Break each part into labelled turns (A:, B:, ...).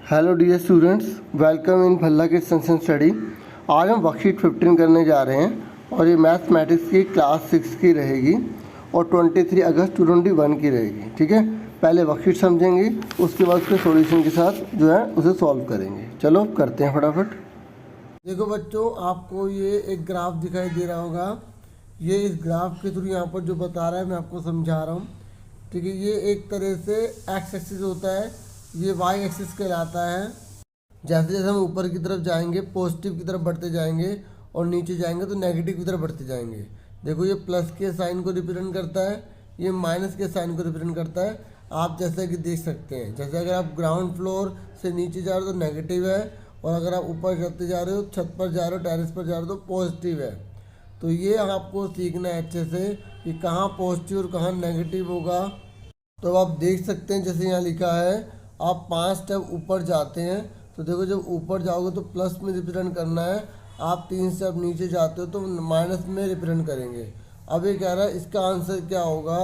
A: Hello dear students, welcome in Bhalla के sense study. आज हम वर्कशीट 15 करने जा रहे हैं और ये मैथमेटिक्स की क्लास 6 की रहेगी और 23 अगस्त 2021 की रहेगी। ठीक है, पहले वर्कशीट समझेंगे, उसके बाद उसके सॉल्यूशन के साथ जो है उसे सॉल्व करेंगे। चलो करते हैं फटाफट। देखो बच्चों, आपको ये एक ग्राफ दिखाई दे रहा होगा। ये इस ग्राफ के थ्रू यहाँ पर जो बता रहा है मैं आपको समझा रहा हूँ। ठीक है, ये एक तरह से एक्स एक्सिस होता है, ये वाई एक्सिस कहलाता है। जैसे जैसे हम ऊपर की तरफ जाएंगे पॉजिटिव की तरफ बढ़ते जाएंगे और नीचे जाएंगे तो नेगेटिव की तरफ बढ़ते जाएंगे। देखो ये प्लस के साइन को रिप्रेजेंट करता है, ये माइनस के साइन को रिप्रेजेंट करता है। आप जैसे कि देख सकते हैं, जैसे अगर आप ग्राउंड फ्लोर से नीचे जा रहे हो तो नेगेटिव है, और अगर आप ऊपर चढ़ते जा रहे हो, छत पर जा रहे हो, टेरेस पर जा रहे हो तो पॉजिटिव है। तो ये आपको सीखना है अच्छे से कि कहाँ पॉजिटिव और कहाँ नेगेटिव होगा। तो आप देख सकते हैं, जैसे यहाँ लिखा है आप 5 स्टेप ऊपर जाते हैं तो देखो जब ऊपर जाओगे तो प्लस में रिप्रेजेंट करना है, आप 3 स्टेप नीचे जाते हो तो माइनस में रिप्रेजेंट करेंगे। अब ये कह रहा है इसका आंसर क्या होगा।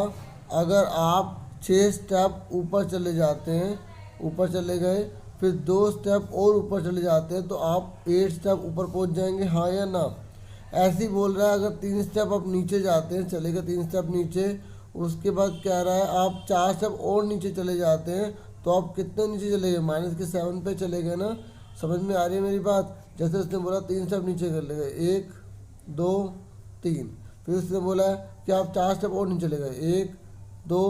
A: अगर आप 6 स्टेप ऊपर चले जाते हैं, ऊपर चले गए, फिर 2 स्टेप और ऊपर चले जाते हैं तो आप 8 स्टेप ऊपर पहुंच जाएंगे, हाँ या ना। ऐसे ही बोल रहा है अगर 3 स्टेप आप नीचे जाते हैं, चलेगा 3 स्टेप नीचे, उसके बाद कह रहा है आप 4 स्टेप और नीचे चले जाते हैं तो आप कितने नीचे चले गए, माइनस के 7 पे चले गए ना। समझ में आ रही है मेरी बात। जैसे उसने बोला 3 स्टेप नीचे चले गए, 1 2 3, फिर उसने बोला कि आप 4 स्टेप और नीचे चले गए, 1 2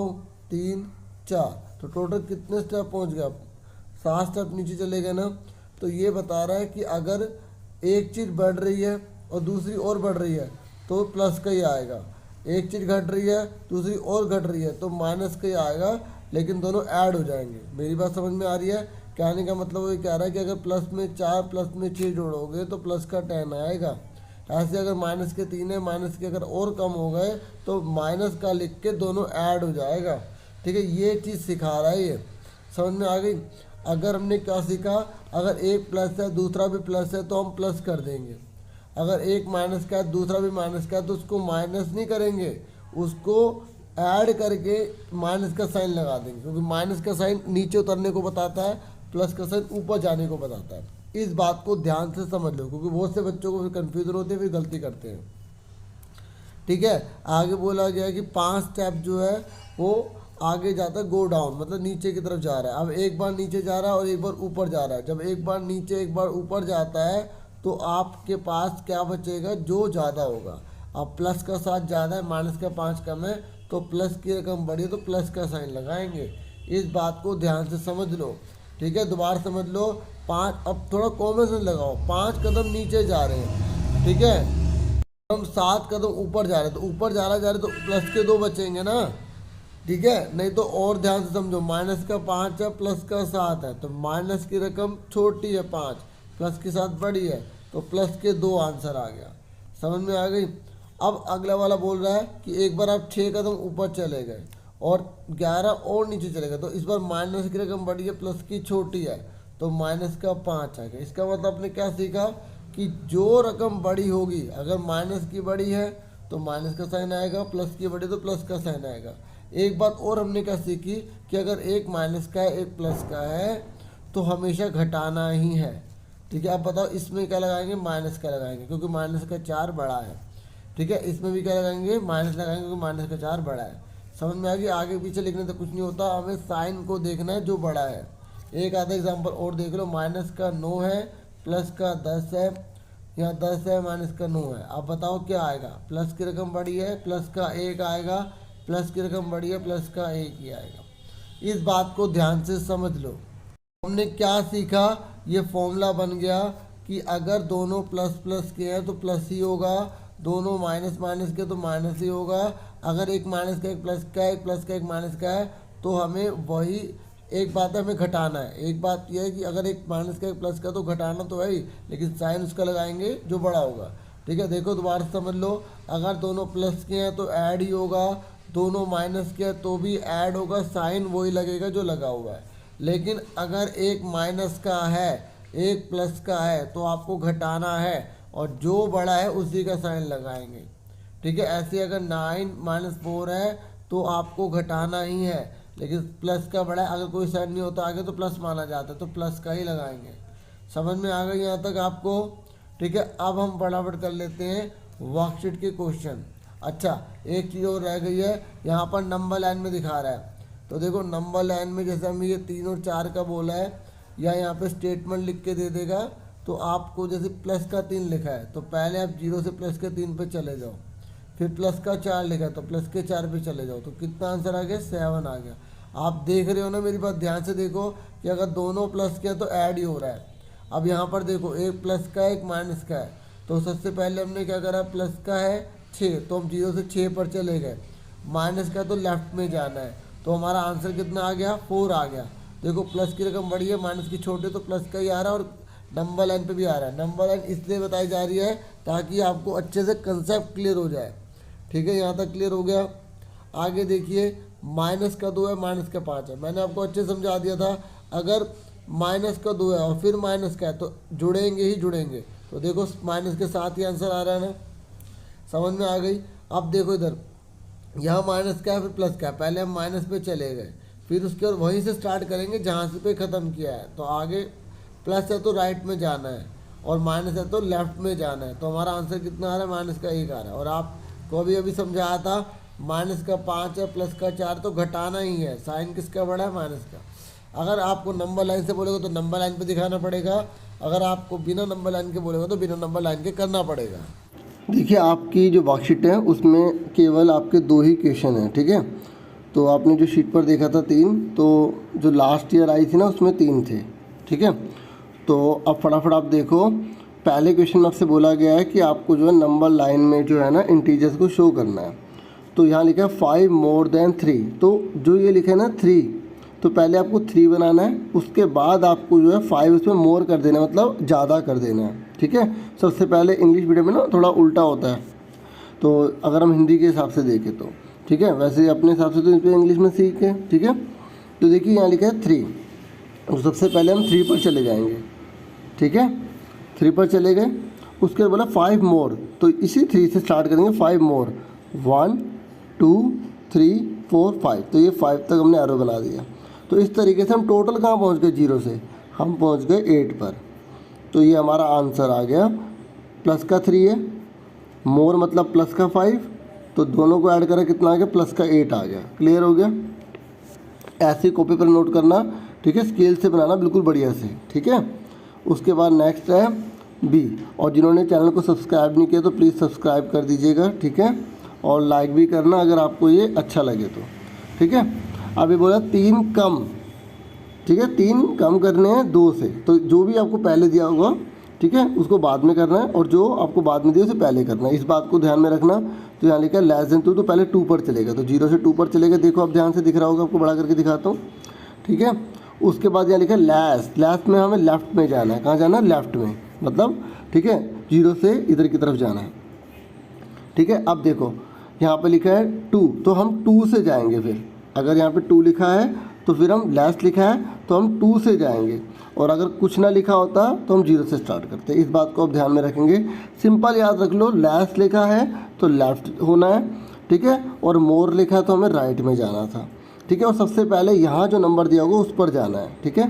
A: 3 4, तो टोटल कितने स्टेप पहुंच गए आप, 7 स्टेप नीचे चले गए ना। तो ये बता रहा है कि अगर एक चीज़ बढ़ रही है और दूसरी और बढ़ रही है तो प्लस का ही आएगा, एक चीज़ घट रही है दूसरी और घट रही है तो माइनस का ही आएगा, लेकिन दोनों ऐड हो जाएंगे। मेरी बात समझ में आ रही है। कहने का मतलब ये कह रहा है कि अगर प्लस में 4 प्लस में 6 जोड़ोगे तो प्लस का 10 आएगा। ऐसे अगर माइनस के 3 है, माइनस के अगर और कम हो गए तो माइनस का लिख के दोनों ऐड हो जाएगा। ठीक है, ये चीज़ सिखा रहा है ये। समझ में आ गई। अगर हमने क्या सीखा, अगर एक प्लस है दूसरा भी प्लस है तो हम प्लस कर देंगे। अगर एक माइनस का है दूसरा भी माइनस का है तो उसको माइनस नहीं करेंगे, उसको ऐड करके माइनस का साइन लगा देंगे, क्योंकि माइनस का साइन नीचे उतरने को बताता है, प्लस का साइन ऊपर जाने को बताता है। इस बात को ध्यान से समझ लो, क्योंकि बहुत से बच्चों को फिर कन्फ्यूजन होते हैं, फिर गलती करते हैं। ठीक है, आगे बोला गया कि 5 स्टेप जो है वो आगे जाता है, गो डाउन मतलब नीचे की तरफ जा रहा है। अब एक बार नीचे जा रहा है और एक बार ऊपर जा रहा है। जब एक बार नीचे एक बार ऊपर जाता है तो आपके पास क्या बचेगा, जो ज़्यादा होगा। अब प्लस का 7 ज़्यादा है, माइनस का 5 कम है, तो प्लस की रकम बढ़ी तो प्लस का साइन लगाएंगे। इस बात को ध्यान से समझ लो। ठीक है, दोबारा समझ लो। 5, अब थोड़ा कॉमन सेंस लगाओ, 5 कदम नीचे जा रहे हैं, ठीक है, हम 7 कदम ऊपर जा रहे हैं, तो ऊपर जा रहे तो प्लस के 2 बचेंगे ना। ठीक है, नहीं तो और ध्यान से समझो, माइनस का 5 है प्लस का 7 है, तो माइनस की रकम छोटी है 5, प्लस के साथ बड़ी है, तो प्लस के 2 आंसर आ गया। समझ में आ गई। अब अगला वाला बोल रहा है कि एक बार आप 6 कदम ऊपर चले गए और 11 और नीचे चले गए, तो इस बार माइनस की रकम बड़ी है प्लस की छोटी है, तो माइनस का 5 आ गया। इसका मतलब आपने क्या सीखा कि जो रकम बड़ी होगी, अगर माइनस की बड़ी है तो माइनस का साइन आएगा, प्लस की बड़ी तो प्लस का साइन आएगा। एक बात और हमने क्या सीखी कि अगर एक माइनस का है एक प्लस का है तो हमेशा घटाना ही है। ठीक है, अब बताओ इसमें क्या लगाएंगे, माइनस का लगाएंगे क्योंकि माइनस का 4 बड़ा है। ठीक है, इसमें भी क्या लगाएंगे, माइनस लगाएंगे क्योंकि माइनस का 4 बड़ा है। समझ में आ गई। आगे पीछे लिखने से कुछ नहीं होता, हमें साइन को देखना है जो बड़ा है। एक आधा एग्जाम्पल और देख लो, माइनस का 9 है प्लस का 10 है, यहाँ 10 है माइनस का 9 है। अब बताओ क्या आएगा, प्लस की रकम बड़ी है प्लस का 1 आएगा, प्लस की रकम बड़ी है प्लस का 1 ही आएगा। इस बात को ध्यान से समझ लो। हमने क्या सीखा, ये फॉर्मूला बन गया कि अगर दोनों प्लस प्लस के हैं तो प्लस ही होगा, दोनों माइनस माइनस के तो माइनस ही होगा। अगर एक माइनस का एक प्लस का है, एक प्लस का एक माइनस का है, तो हमें वही एक बात है, हमें घटाना है। एक बात यह है कि अगर एक माइनस का एक प्लस का तो घटाना तो है ही, लेकिन साइन उसका लगाएंगे जो बड़ा होगा। ठीक है, देखो दोबारा समझ लो, अगर दोनों प्लस के हैं तो ऐड ही होगा, दोनों माइनस के हैं तो भी ऐड होगा, साइन वही लगेगा जो लगा हुआ है। लेकिन अगर एक माइनस का है एक प्लस का है तो आपको घटाना है, और जो बड़ा है उसी का साइन लगाएंगे। ठीक है, ऐसे अगर 9 - 4 है तो आपको घटाना ही है, लेकिन प्लस का बड़ा है, अगर कोई साइन नहीं होता आगे तो प्लस माना जाता है, तो प्लस का ही लगाएंगे। समझ में आ गई यहाँ तक आपको? ठीक है, अब हम फटाफट कर लेते हैं वर्कशीट के क्वेश्चन। अच्छा, एक चीज़ और रह गई है, यहाँ पर नंबर लाइन में दिखा रहा है, तो देखो नंबर लाइन में जैसे हमें ये 3 और 4 का बोला है, या यहाँ पे स्टेटमेंट लिख के दे देगा, तो आपको जैसे प्लस का 3 लिखा है तो पहले आप 0 से प्लस के 3 पे चले जाओ, फिर प्लस का 4 लिखा है तो प्लस के 4 पे चले जाओ, तो कितना आंसर आ गया? 7 आ गया। आप देख रहे हो ना, मेरी बात ध्यान से देखो कि अगर दोनों प्लस के हैं तो ऐड ही हो रहा है। अब यहाँ पर देखो, एक प्लस का है एक माइनस का है, तो सबसे पहले हमने क्या करा, प्लस का है 6 तो हम 0 से 6 पर चले गए, माइनस का तो लेफ्ट में जाना है, तो हमारा आंसर कितना आ गया? 4 आ गया। देखो प्लस की रकम बड़ी है, माइनस की छोटी, तो प्लस का ही आ रहा है, और नंबर लाइन पे भी आ रहा है। नंबर लाइन इसलिए बताई जा रही है ताकि आपको अच्छे से कंसेप्ट क्लियर हो जाए। ठीक है, यहाँ तक क्लियर हो गया। आगे देखिए, माइनस का 2 है, माइनस का 5 है, मैंने आपको अच्छे समझा दिया था। अगर माइनस का 2 है और फिर माइनस का है तो जुड़ेंगे ही जुड़ेंगे, तो देखो माइनस के साथ ही आंसर आ रहा है ना, समझ में आ गई? अब देखो इधर, यहाँ माइनस का है फिर प्लस का है, पहले हम माइनस पे चले गए, फिर उसके बाद वहीं से स्टार्ट करेंगे जहाँ से पे ख़त्म किया है, तो आगे प्लस है तो राइट में जाना है, और माइनस है तो लेफ्ट में जाना है, तो हमारा आंसर कितना आ रहा है? माइनस का 1 आ रहा है। और आपको अभी समझाया था माइनस का 5 है, प्लस का 4, तो घटाना ही है, साइन किसका बड़ा है? माइनस का। अगर आपको नंबर लाइन से बोलेगा तो नंबर लाइन पे दिखाना पड़ेगा, अगर आपको बिना नंबर लाइन के बोलेगा तो बिना नंबर लाइन के करना पड़ेगा। देखिए, आपकी जो वर्कशीट है उसमें केवल आपके 2 ही क्वेश्चन हैं। ठीक है, तो आपने जो शीट पर देखा था 3, तो जो लास्ट ईयर आई थी ना उसमें 3 थे। ठीक है, तो अब फटाफट आप देखो, पहले क्वेश्चन में आपसे बोला गया है कि आपको जो है नंबर लाइन में जो है ना इंटीजर्स को शो करना है। तो यहाँ लिखा है 5 मोर देन 3, तो जो ये लिखा है ना 3, तो पहले आपको 3 बनाना है, उसके बाद आपको जो है 5 उसमें मोर कर देना है, मतलब ज़्यादा कर देना है। ठीक है, सबसे पहले इंग्लिश मीडियम में ना थोड़ा उल्टा होता है, तो अगर हम हिंदी के हिसाब से देखें तो ठीक है, वैसे अपने हिसाब से तो इस पर इंग्लिश में सीखे। ठीक है, तो देखिए यहाँ लिखा है 3, तो सबसे पहले हम 3 पर चले जाएंगे। ठीक है, 3 पर चले गए, उसके बाद बोला 5 मोर, तो इसी 3 से स्टार्ट करेंगे, 5 मोर, 1 2 3 4 5, तो ये 5 तक हमने एरो बना दिया। तो इस तरीके से हम टोटल कहाँ पहुँच गए? 0 से हम पहुँच गए 8 पर, तो ये हमारा आंसर आ गया। प्लस का 3 है, मोर मतलब प्लस का 5, तो दोनों को ऐड करें कितना आ गया? प्लस का 8 आ गया। क्लियर हो गया? ऐसे कॉपी पर नोट करना, ठीक है, स्केल से बनाना बिल्कुल बढ़िया से। ठीक है, उसके बाद नेक्स्ट है बी, और जिन्होंने चैनल को सब्सक्राइब नहीं किया तो प्लीज़ सब्सक्राइब कर दीजिएगा। ठीक है, और लाइक भी करना अगर आपको ये अच्छा लगे तो। ठीक है, अभी बोला 3 कम, ठीक है, 3 कम करने हैं 2 से, तो जो भी आपको पहले दिया होगा, ठीक है, उसको बाद में करना है, और जो आपको बाद में दिया उसे पहले करना है, इस बात को ध्यान में रखना। तो यहाँ लिखा है लेस देन 2, तो पहले 2 पर चलेगा, तो 0 से 2 पर चलेगा। देखो अब ध्यान से दिख रहा होगा, आपको बड़ा करके दिखाता हूँ। ठीक है, उसके बाद यहाँ लिखा है लेस, लेस में हमें लेफ्ट में जाना है। कहाँ जाना है? लेफ्ट में, मतलब ठीक है 0 से इधर की तरफ जाना है। ठीक है, अब देखो यहाँ पे लिखा है 2, तो हम 2 से जाएंगे। फिर अगर यहाँ पे 2 लिखा है तो फिर हम लेस लिखा है तो हम 2 से जाएंगे, और अगर कुछ ना लिखा होता तो हम 0 से स्टार्ट करते। इस बात को आप ध्यान में रखेंगे। सिंपल याद रख लो, लेस लिखा है तो लेफ्ट होना है, ठीक है, और मोर लिखा है तो हमें राइट में जाना था। ठीक है, और सबसे पहले यहाँ जो नंबर दिया होगा उस पर जाना है। ठीक है,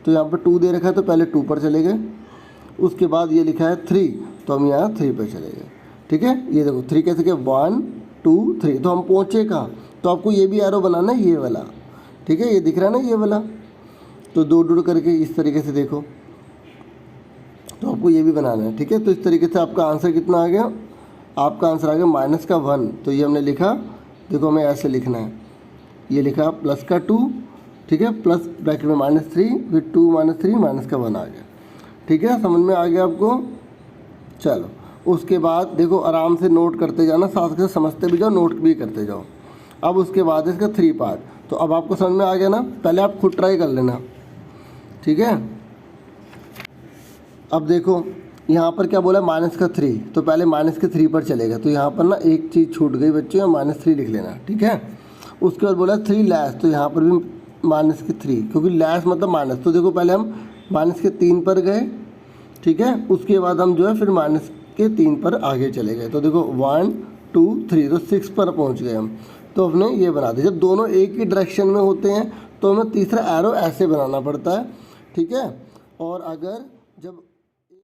A: तो यहाँ पर 2 दे रखा है तो पहले 2 पर चले गए, उसके बाद ये लिखा है 3, तो हम यहाँ 3 पर चले गए। ठीक है, ये देखो 3 कैसे के 1 2 3, तो हम पहुँचे कहाँ? तो आपको ये भी एरो बनाना है, ये वाला। ठीक है, ये दिख रहा है ना ये वाला, तो 2 करके इस तरीके से देखो, तो आपको ये भी बनाना है। ठीक है, तो इस तरीके से आपका आंसर कितना आ गया? आपका आंसर आ गया माइनस का 1, तो ये हमने लिखा, देखो हमें ऐसे लिखना है, ये लिखा प्लस का 2, ठीक है, प्लस ब्रैकेट में -3, फिर 2 -3 माइनस का 1 आ गया। ठीक है, समझ में आ गया आपको? चलो, उसके बाद देखो आराम से नोट करते जाना, साथ के साथ समझते भी जाओ, नोट भी करते जाओ। अब उसके बाद इसका 3 पार्ट, तो अब आपको समझ में आ गया ना? पहले आप खुद ट्राई कर लेना। ठीक है, अब देखो यहाँ पर क्या बोला? माइनस का 3, तो पहले माइनस के 3 पर चलेगा, तो यहाँ पर ना एक चीज़ छूट गई बच्चों, -3 लिख लेना। ठीक है, उसके बाद बोला 3 लेस, तो यहाँ पर भी माइनस के 3, क्योंकि लेस मतलब माइनस, तो देखो पहले हम माइनस के 3 पर गए। ठीक है, उसके बाद हम जो है फिर माइनस के 3 पर आगे चले गए, तो देखो 1 2 3, तो 6 पर पहुँच गए हम। तो हमने ये बना दिया। जब दोनों एक ही डायरेक्शन में होते हैं तो हमें तीसरा एरो ऐसे बनाना पड़ता है, ठीक है। और अगर जब